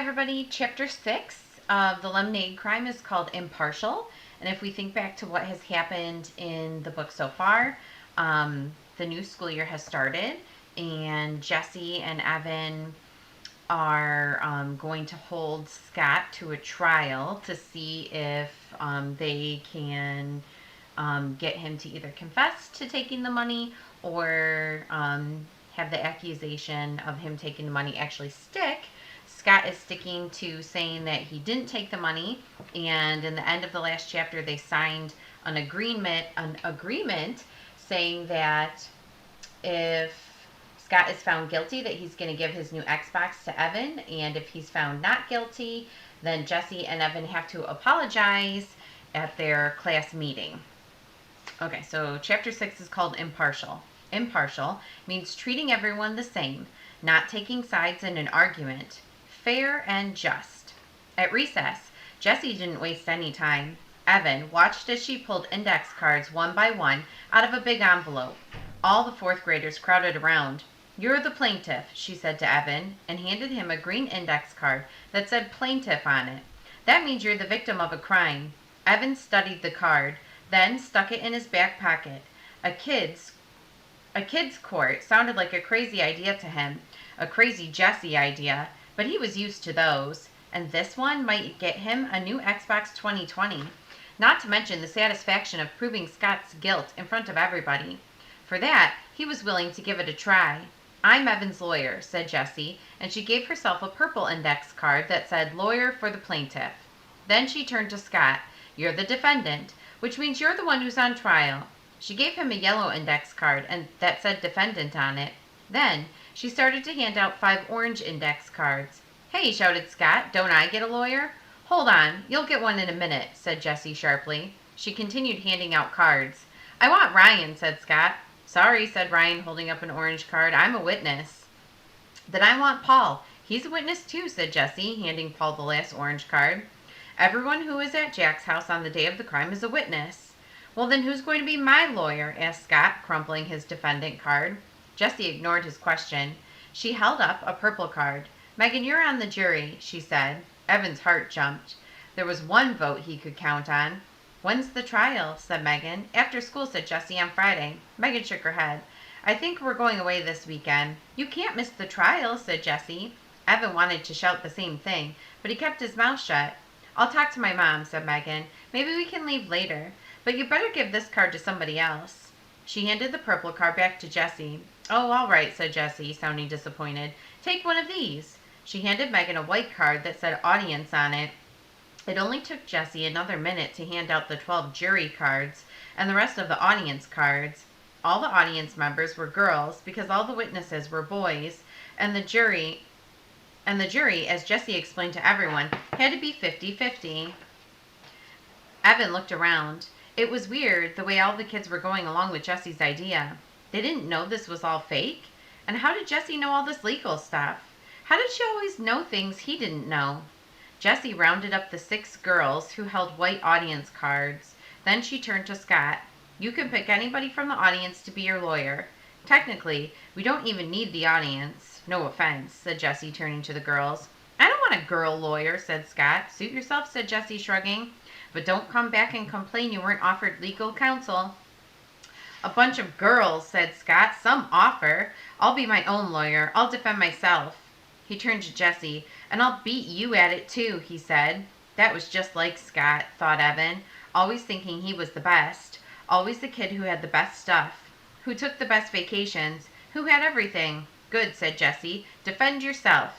everybody. Chapter 6 of the Lemonade Crime is called Impartial. And if we think back to what has happened in the book so far, the new school year has started, and Jesse and Evan are going to hold Scott to a trial to see if they can get him to either confess to taking the money or have the accusation of him taking the money actually stick. Scott is sticking to saying that he didn't take the money, and in the end of the last chapter, they signed an agreement saying that if Scott is found guilty, that he's going to give his new Xbox to Evan, and if he's found not guilty, then Jesse and Evan have to apologize at their class meeting. Okay, so chapter 6 is called Impartial. Impartial means treating everyone the same, not taking sides in an argument, fair and just. At recess, Jessie didn't waste any time. Evan watched as she pulled index cards one by one out of a big envelope. All the fourth graders crowded around. "You're the plaintiff," she said to Evan, and handed him a green index card that said plaintiff on it. "That means you're the victim of a crime." Evan studied the card, then stuck it in his back pocket. A kid's court sounded like a crazy idea to him, a crazy Jesse idea, but he was used to those, and this one might get him a new Xbox 2020, not to mention the satisfaction of proving Scott's guilt in front of everybody. For that, he was willing to give it a try. "I'm Evan's lawyer," said Jessie, and she gave herself a purple index card that said lawyer for the plaintiff. Then she turned to Scott. "You're the defendant, which means you're the one who's on trial." She gave him a yellow index card and that said defendant on it. Then she started to hand out 5 orange index cards. "Hey," shouted Scott, "don't I get a lawyer?" "Hold on, you'll get one in a minute," said Jessie sharply. She continued handing out cards. "I want Ryan," said Scott. "Sorry," said Ryan, holding up an orange card. "I'm a witness." "Then I want Paul. He's a witness too," said Jessie, handing Paul the last orange card. "Everyone who was at Jack's house on the day of the crime is a witness." "Well, then who's going to be my lawyer?" asked Scott, crumpling his defendant card. Jessie ignored his question. She held up a purple card. "Megan, you're on the jury," she said. Evan's heart jumped. There was one vote he could count on. "When's the trial?" said Megan. "After school," said Jessie, "on Friday." Megan shook her head. "I think we're going away this weekend." "You can't miss the trial," said Jessie. Evan wanted to shout the same thing, but he kept his mouth shut. "I'll talk to my mom," said Megan. "Maybe we can leave later. But you better give this card to somebody else." She handed the purple card back to Jessie. "Oh, all right," said Jessie, sounding disappointed. "Take one of these." She handed Megan a white card that said audience on it. It only took Jessie another minute to hand out the 12 jury cards and the rest of the audience cards. All the audience members were girls because all the witnesses were boys, and the jury, as Jessie explained to everyone, had to be 50-50. Evan looked around. It was weird the way all the kids were going along with Jessie's idea. They didn't know this was all fake. And how did Jessie know all this legal stuff? How did she always know things he didn't know? Jessie rounded up the 6 girls who held white audience cards. Then she turned to Scott. "You can pick anybody from the audience to be your lawyer. Technically, we don't even need the audience. No offense," said Jessie, turning to the girls. "I don't want a girl lawyer," said Scott. "Suit yourself," said Jessie, shrugging. "But don't come back and complain you weren't offered legal counsel." "A bunch of girls," said Scott. "Some offer. I'll be my own lawyer. I'll defend myself." He turned to Jessie. "And I'll beat you at it too," he said. That was just like Scott, thought Evan, always thinking he was the best, always the kid who had the best stuff, who took the best vacations, who had everything. "Good," said Jessie. "Defend yourself."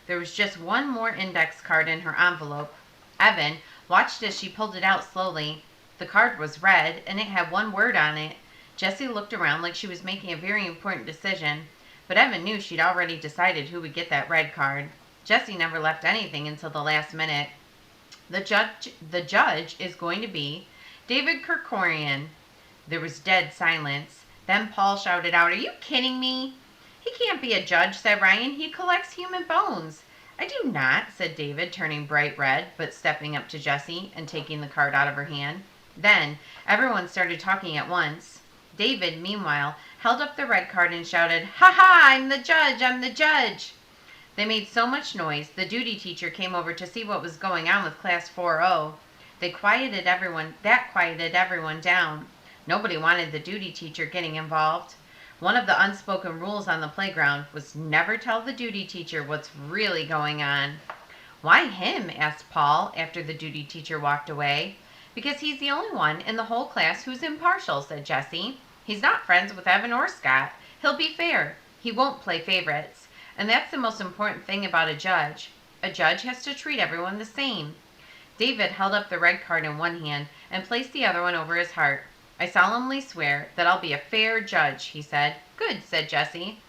There was just one more index card in her envelope. Evan watched as she pulled it out slowly. The card was red, and it had one word on it. Jessie looked around like she was making a very important decision, but Evan knew she'd already decided who would get that red card. Jessie never left anything until the last minute. The judge is going to be David Kerkorian." There was dead silence. Then Paul shouted out, "Are you kidding me?" "He can't be a judge," said Ryan. "He collects human bones." "I do not," said David, turning bright red, but stepping up to Jessie and taking the card out of her hand. Then everyone started talking at once. David, meanwhile, held up the red card and shouted, "Ha ha, I'm the judge, I'm the judge." They made so much noise, the duty teacher came over to see what was going on with Class 4O. That quieted everyone down. Nobody wanted the duty teacher getting involved. One of the unspoken rules on the playground was never tell the duty teacher what's really going on. Why him? Asked Paul after the duty teacher walked away. Because he's the only one in the whole class who's impartial, said Jessie. He's not friends with Evan or Scott. He'll be fair. He won't play favorites. And that's the most important thing about a judge. A judge has to treat everyone the same. David held up the red card in one hand and placed the other one over his heart. I solemnly swear that I'll be a fair judge, he said. Good, said Jessie.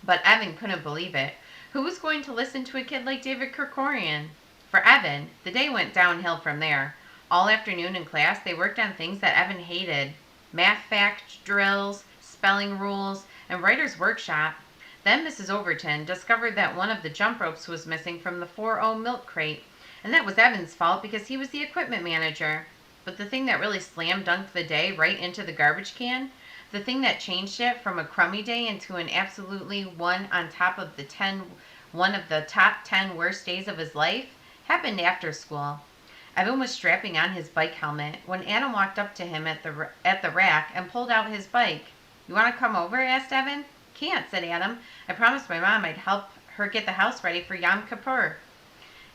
But Evan couldn't believe it. Who was going to listen to a kid like David Krikorian? For Evan, the day went downhill from there. All afternoon in class, they worked on things that Evan hated. Math fact drills, spelling rules, and writer's workshop. Then Mrs. Overton discovered that one of the jump ropes was missing from the 4-0 milk crate, and that was Evan's fault because he was the equipment manager. But the thing that really slam dunked the day right into the garbage can, the thing that changed it from a crummy day into an absolutely one of the top 10 worst days of his life, happened after school. Evan was strapping on his bike helmet when Adam walked up to him at the rack and pulled out his bike. You want to come over? Asked Evan. Can't, said Adam. I promised my mom I'd help her get the house ready for Yom Kippur.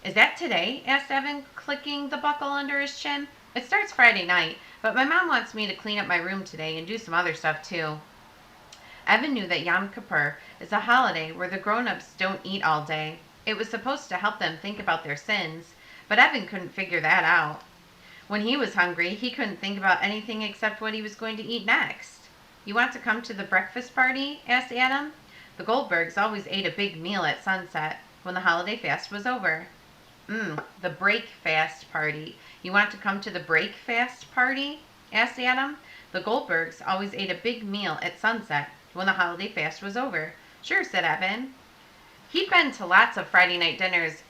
Is that today? Asked Evan, clicking the buckle under his chin. It starts Friday night, but my mom wants me to clean up my room today and do some other stuff too. Evan knew that Yom Kippur is a holiday where the grown-ups don't eat all day. It was supposed to help them think about their sins, but Evan couldn't figure that out. When he was hungry, he couldn't think about anything except what he was going to eat next. You want to come to the breakfast party? Asked Adam. The Goldbergs always ate a big meal at sunset when the holiday fast was over. The break fast party. You want to come to the break fast party? Asked Adam. The Goldbergs always ate a big meal at sunset when the holiday fast was over. Sure, said Evan. He'd been to lots of Friday night dinners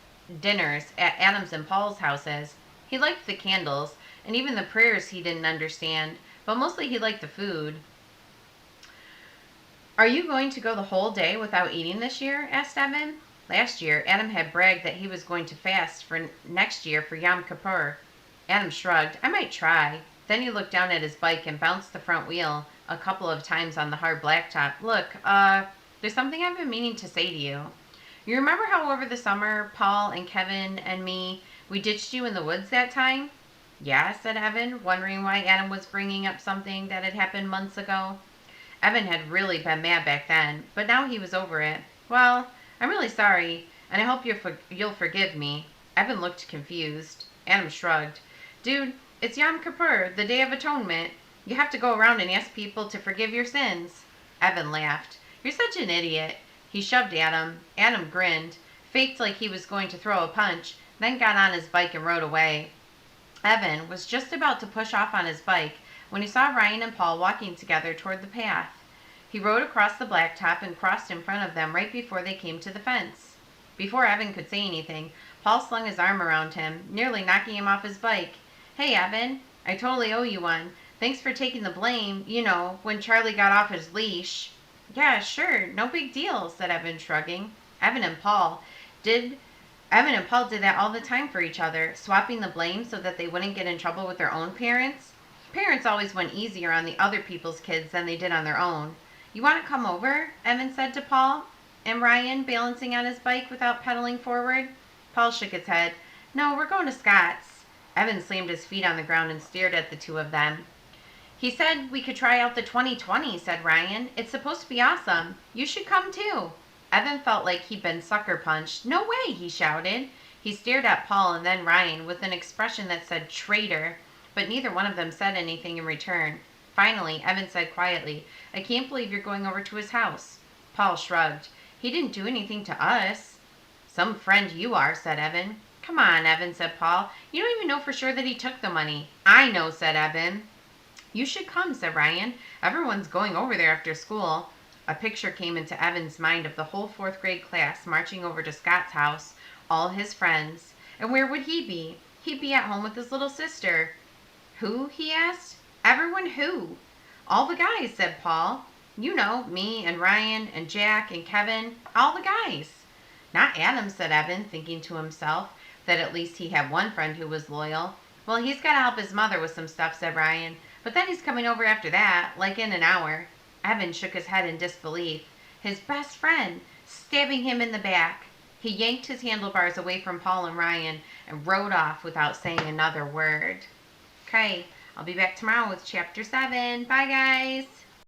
at Adam's and Paul's houses. He liked the candles and even the prayers he didn't understand, but mostly he liked the food. Are you going to go the whole day without eating this year? Asked Evan. Last year, Adam had bragged that he was going to fast for next year for Yom Kippur. Adam shrugged. I might try. Then he looked down at his bike and bounced the front wheel a couple of times on the hard blacktop. Look, there's something I've been meaning to say to you. You remember how over the summer, Paul and Kevin and me, we ditched you in the woods that time? Yeah, said Evan, wondering why Adam was bringing up something that had happened months ago. Evan had really been mad back then, but now he was over it. Well, I'm really sorry, and I hope you'll forgive me. Evan looked confused. Adam shrugged. Dude, it's Yom Kippur, the Day of Atonement. You have to go around and ask people to forgive your sins. Evan laughed. You're such an idiot. He shoved Adam. Adam grinned, faked like he was going to throw a punch, then got on his bike and rode away. Evan was just about to push off on his bike when he saw Ryan and Paul walking together toward the path. He rode across the blacktop and crossed in front of them right before they came to the fence. Before Evan could say anything, Paul slung his arm around him, nearly knocking him off his bike. Hey, Evan, I totally owe you one. Thanks for taking the blame, when Charlie got off his leash. Yeah, sure, no big deal, said Evan, shrugging. Evan and Paul did that all the time for each other, swapping the blame so that they wouldn't get in trouble with their own parents. Parents always went easier on the other people's kids than they did on their own. You want to come over? Evan said to Paul and Ryan, balancing on his bike without pedaling forward. Paul shook his head. No, we're going to Scott's. Evan slammed his feet on the ground and stared at the two of them. He said we could try out the 2020, said Ryan. It's supposed to be awesome. You should come too. Evan felt like he'd been sucker punched. No way, he shouted. He stared at Paul and then Ryan with an expression that said traitor, but neither one of them said anything in return. Finally, Evan said quietly, I can't believe you're going over to his house. Paul shrugged. He didn't do anything to us. Some friend you are, said Evan. Come on, Evan, said Paul. You don't even know for sure that he took the money. I know, said Evan. You should come, said Ryan. Everyone's going over there after school. A picture came into Evan's mind of the whole 4th grade class marching over to Scott's house, all his friends. And where would he be? He'd be at home with his little sister. Who? He asked. Everyone who? All the guys, said Paul. You know, me and Ryan and Jack and Kevin, all the guys. Not Adam, said Evan, thinking to himself that at least he had one friend who was loyal. Well, he's got to help his mother with some stuff, said Ryan. But then he's coming over after that, like in an hour. Evan shook his head in disbelief. His best friend, stabbing him in the back. He yanked his handlebars away from Paul and Ryan and rode off without saying another word. Okay, I'll be back tomorrow with chapter 7. Bye, guys.